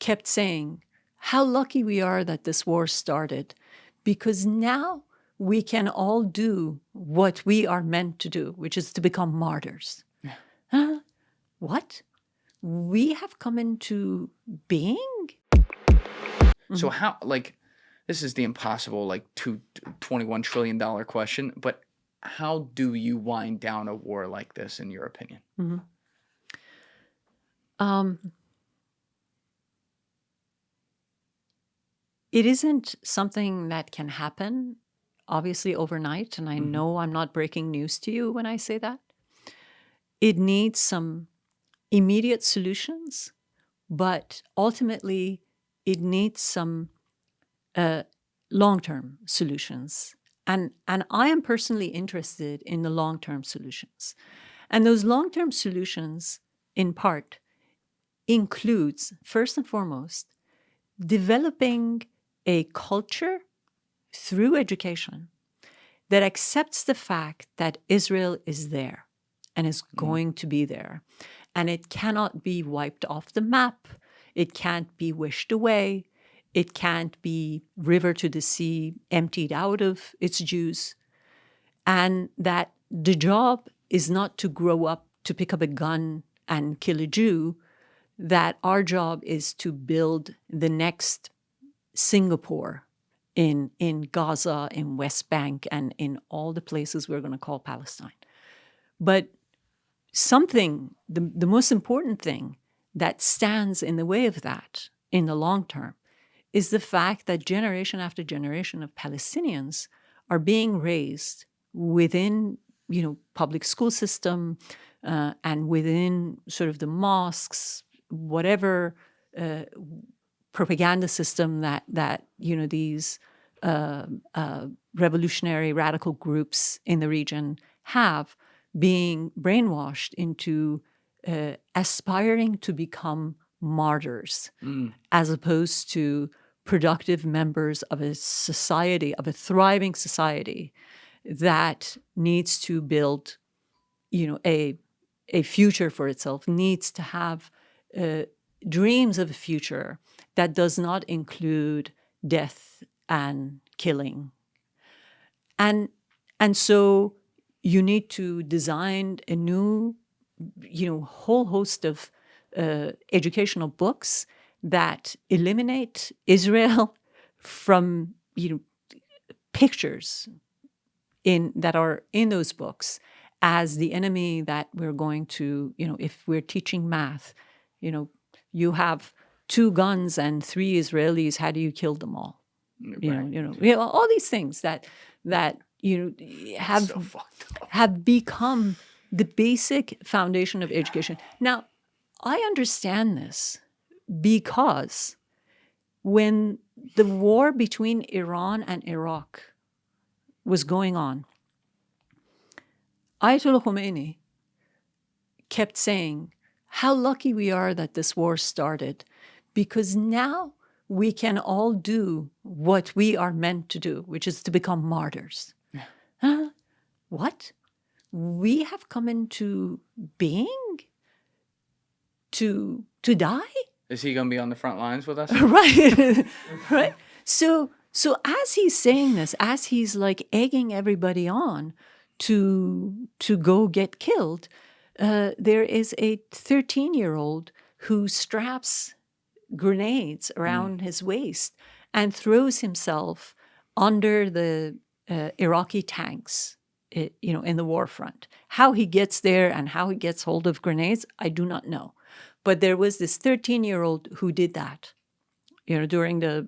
kept saying how lucky we are that this war started, because now we can all do what we are meant to do, which is to become martyrs. Yeah. What? We have come into being? So how, like, this is the impossible, like, $21 trillion question, but how do you wind down a war like this, in your opinion? It isn't something that can happen, obviously, overnight. And I know I'm not breaking news to you when I say that. It needs some immediate solutions, but ultimately it needs some long-term solutions. And I am personally interested in the long-term solutions. And those long-term solutions, in part, includes, first and foremost, developing a culture through education that accepts the fact that Israel is there and is going to be there. And it cannot be wiped off the map. It can't be wished away. It can't be river to the sea emptied out of its Jews. And that the job is not to grow up to pick up a gun and kill a Jew, that our job is to build the next Singapore in Gaza, in West Bank, and in all the places we're going to call Palestine. But something, the most important thing that stands in the way of that in the long term is the fact that generation after generation of Palestinians are being raised within, public school system and within sort of the mosques, whatever propaganda system that these revolutionary radical groups in the region have, being brainwashed into aspiring to become martyrs as opposed to productive members of a society, of a thriving society that needs to build, a future for itself, needs to have dreams of a future that does not include death and killing. And so you need to design a new, whole host of educational books that eliminate Israel from, pictures that are in those books as the enemy that we're going to, if we're teaching math, you have 2 guns and 3 Israelis, how do you kill them all? Right. All these things that have become the basic foundation of education. Now, I understand this because when the war between Iran and Iraq was going on, Ayatollah Khomeini kept saying how lucky we are that this war started, because now we can all do what we are meant to do, which is to become martyrs. What? We have come into being to die? Is he going to be on the front lines with us? Right. Right. So as he's saying this, as he's like egging everybody on to go get killed, there is a 13-year-old who straps grenades around his waist and throws himself under the Iraqi tanks, in the war front. How he gets there and how he gets hold of grenades, I do not know. But there was this 13-year-old who did that, during the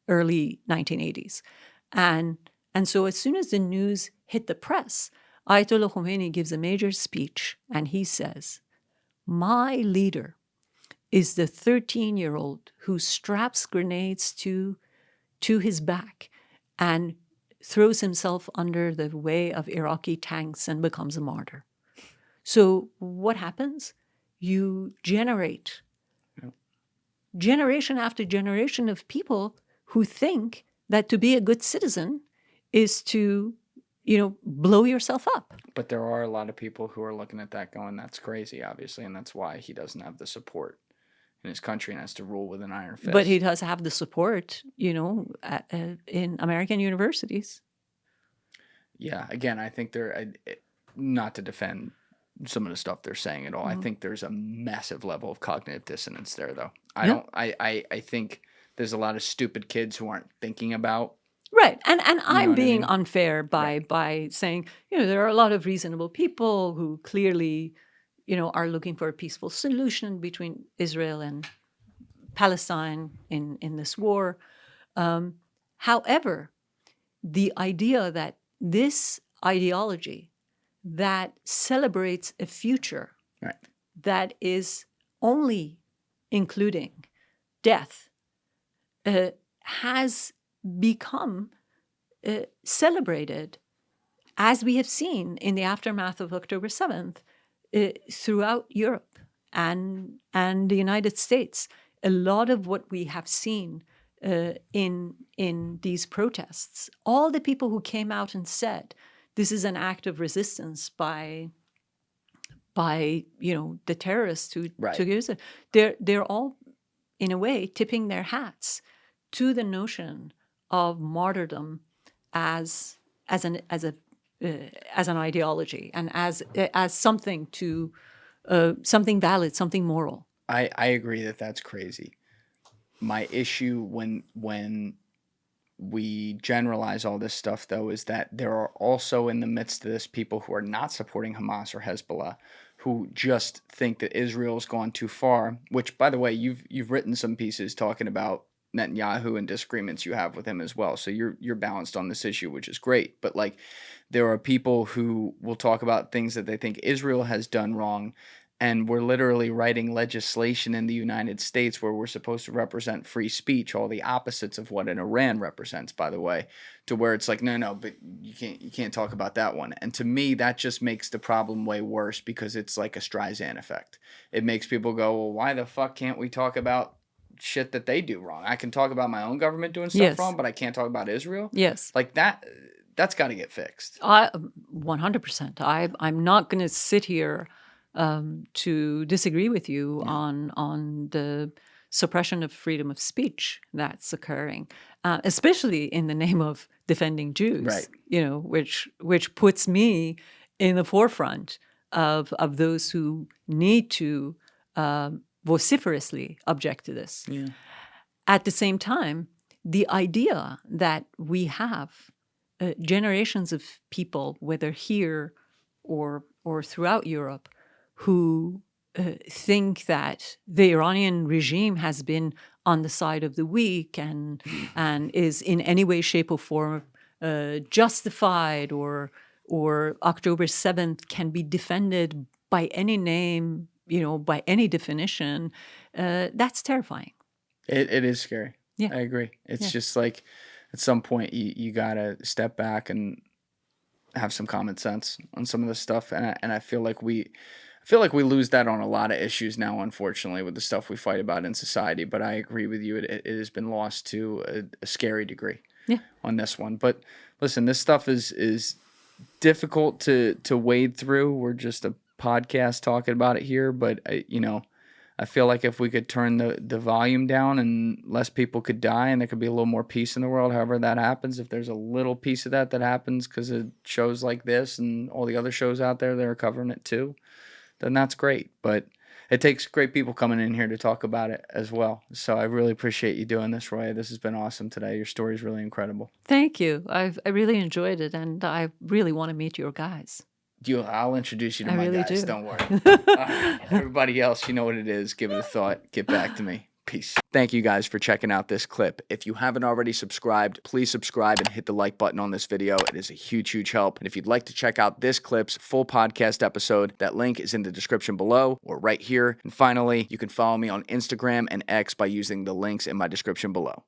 early 1980s. And so as soon as the news hit the press, Ayatollah Khomeini gives a major speech and he says, my leader is the 13-year-old who straps grenades to his back and throws himself under the way of Iraqi tanks and becomes a martyr. So what happens? You generate generation after generation of people who think that to be a good citizen is to, blow yourself up. But there are a lot of people who are looking at that going, that's crazy, obviously, and that's why he doesn't have the support in his country and has to rule with an iron fist. But he does have the support, in American universities. Yeah, again, I think not to defend some of the stuff they're saying at all. I think there's a massive level of cognitive dissonance there, though. I think there's a lot of stupid kids who aren't thinking about. Right. And I'm being I mean? unfair by saying, there are a lot of reasonable people who clearly, are looking for a peaceful solution between Israel and Palestine in this war. However, the idea that this ideology that celebrates a future Right. that is only including death has become celebrated, as we have seen in the aftermath of October 7th, throughout Europe and the United States. A lot of what we have seen in these protests, all the people who came out and said this is an act of resistance by the terrorists who took it, they're all in a way tipping their hats to the notion of martyrdom as an ideology and as something to something valid, something moral. I agree that that's crazy. My issue when we generalize all this stuff, though, is that there are also in the midst of this people who are not supporting Hamas or Hezbollah, who just think that Israel's gone too far. Which, by the way, you've written some pieces talking about Netanyahu and disagreements you have with him as well. So you're balanced on this issue, which is great. But there are people who will talk about things that they think Israel has done wrong. And we're literally writing legislation in the United States where we're supposed to represent free speech, all the opposites of what an Iran represents, by the way, to where it's like, no, but you can't talk about that one. And to me, that just makes the problem way worse because it's like a Streisand effect. It makes people go, well, why the fuck can't we talk about shit that they do wrong? I can talk about my own government doing stuff wrong, but I can't talk about Israel? Yes. Like that's got to get fixed. 100%. I'm not going to sit here to disagree with you on the suppression of freedom of speech that's occurring, especially in the name of defending Jews, right. Which puts me in the forefront of those who need to vociferously object to this. Yeah. At the same time, the idea that we have generations of people, whether here or throughout Europe, who think that the Iranian regime has been on the side of the weak and is in any way, shape, or form justified, or October 7th can be defended by any name, by any definition, that's terrifying. It is scary. Yeah. I agree. It's just like at some point you got to step back and have some common sense on some of this stuff. And I feel like we lose that on a lot of issues now, unfortunately, with the stuff we fight about in society. But I agree with you. It has been lost to a scary degree on this one. But listen, this stuff is difficult to wade through. We're just a podcast talking about it here. But, I feel like if we could turn the volume down and less people could die and there could be a little more peace in the world, however that happens, if there's a little piece of that happens because of shows like this and all the other shows out there that are covering it too, then that's great. But it takes great people coming in here to talk about it as well. So I really appreciate you doing this, Roya. This has been awesome today. Your story is really incredible. Thank you. I really enjoyed it, and I really want to meet your guys. I'll introduce you to my really guys. do. Don't worry. All right. Everybody else, you know what it is. Give it a thought. Get back to me. Peace. Thank you guys for checking out this clip. If you haven't already subscribed, please subscribe and hit the like button on this video. It is a huge, huge help. And if you'd like to check out this clip's full podcast episode, that link is in the description below or right here. And finally, you can follow me on Instagram and X by using the links in my description below.